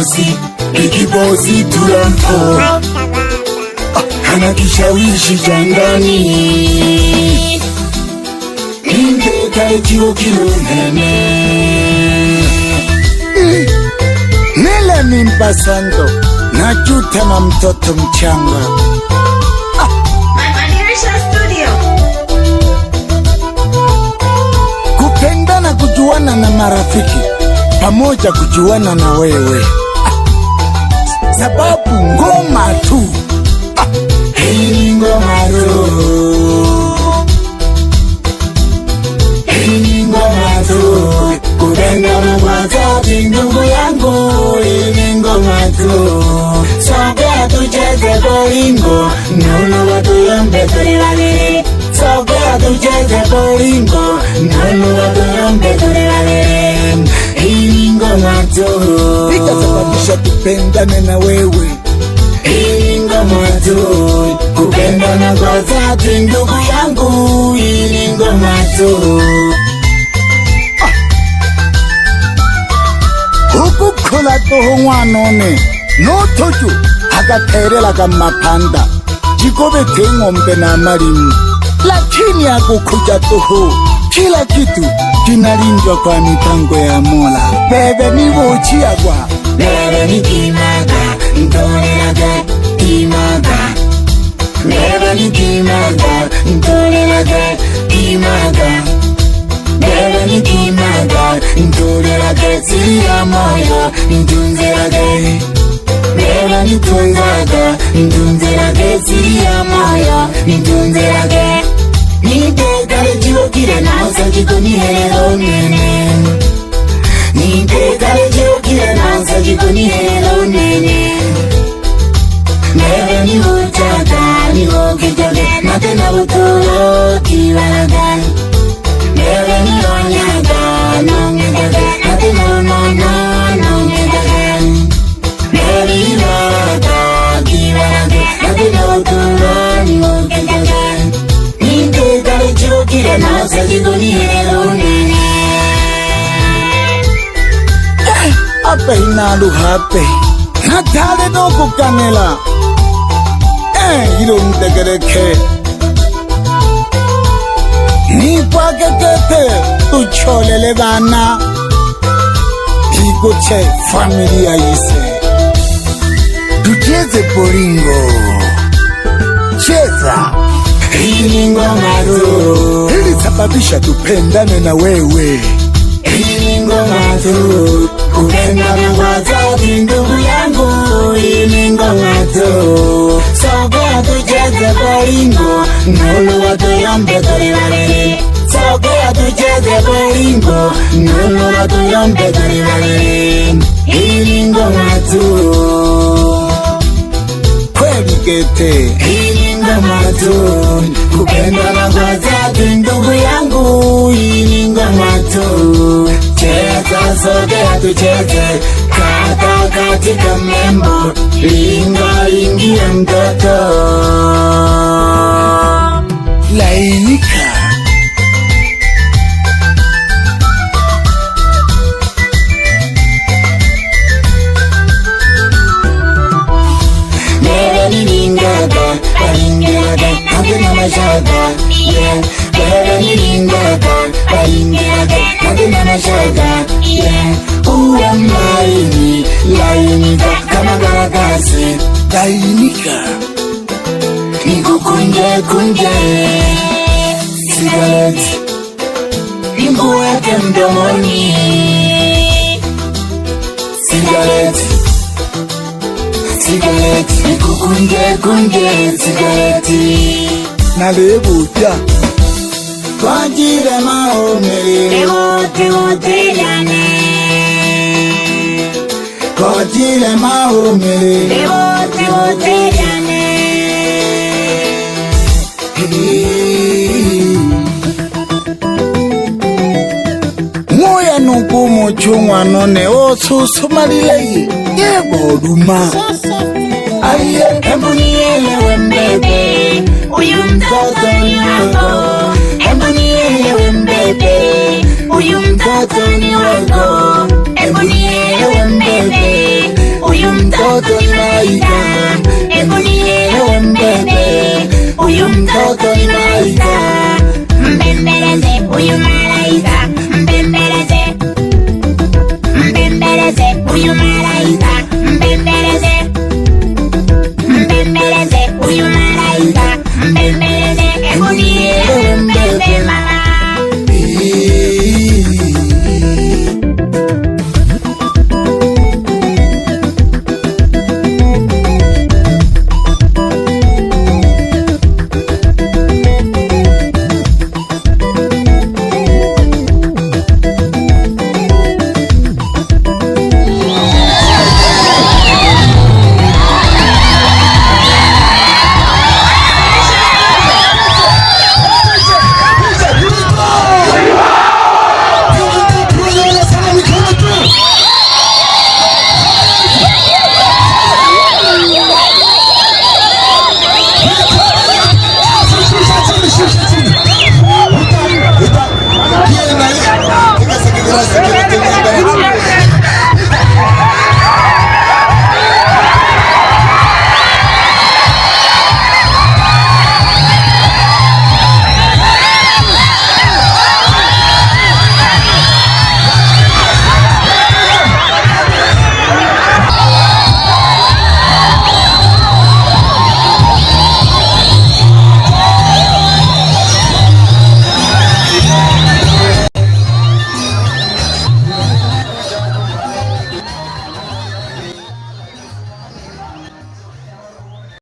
basi ikibosi tulampo hana kishawishi jangani nindeka ikiwa kilunene nile mimba sando najuta na mtoto mchanga kupendana kujuana na marafiki pamoja kujuana na wewe sababu ngoma tu hii ngoma tu hii ngoma tu kupendana kwa dhati ndugu yangu hii ngoma tu sogea tucheze bolingo nulu watu yombe tulilale sogea tucheze bolingo nulu watu yombe tulilale hii ngoma tu ikasababisha tupendane na wewe hii ngoma tu kupendana kwa dhati ndugu yangu hii ngoma tu hukukola toho mwanone notoju agaterela kamapanda jikobete ng'ombe na marimu lakini akukuja toho kila kitu kinalindwa kwa mipango ya Mola bebe ni buchiagwa bebe ni kimaga ndolelaga kimaga bebe ni kimaga ndolelaga kimaga bebe ni kimaga ndolelaga siri ya moyo ndunzelaga bebe ni tunzaga ndunzelaga siri ya moyo ndunzelaga nindekale jiokile nansa jikoni hello nene nindekale jiokile nansa jikoni hello nene bebe ni uchaga ni okijage natena buturo kiwalaga bebe ni onyaga nongedage natena nongedage bebe ni walaga kiwalaga natena buturo ni okijage nindekale jiokile nansa jikoni hello nene ape inalu hape natale no kukanela ilondegereke nipakekete tucholele bana iguche familia yise tucheze bolingo cheza hii ngoma tu ilisababisha tupendane na wewe hii ngoma tu kupendana kwa dhati ndugu yangu hii ngoma tu sogea tucheze bolingo nulu watu yombe tulilale sogea tucheze bolingo nulu watu yombe tulilale hii ngoma tu kweli kete hii ngoma tu kupendana kwa dhati ndugu yangu hii ngoma tu cheza sogea tucheze kata katika membo linga ingia mtoto lainika bebe ni lingaga balingaga hatuna mashaka bebe ni lingaga balingaga hatuna mashaka uwa laini lainika kama karatasi lainika nikukunje kunje sigareti nikuweke mdomoni sigareti sigareti nikukunje kunje sigareti nalebuja kwajire maomere ewotewotelane kwajire maomere ewotewotelane moya nukumu chungwa none osusumalileye yeboluma aye embunielewe mbebe uyu mtoto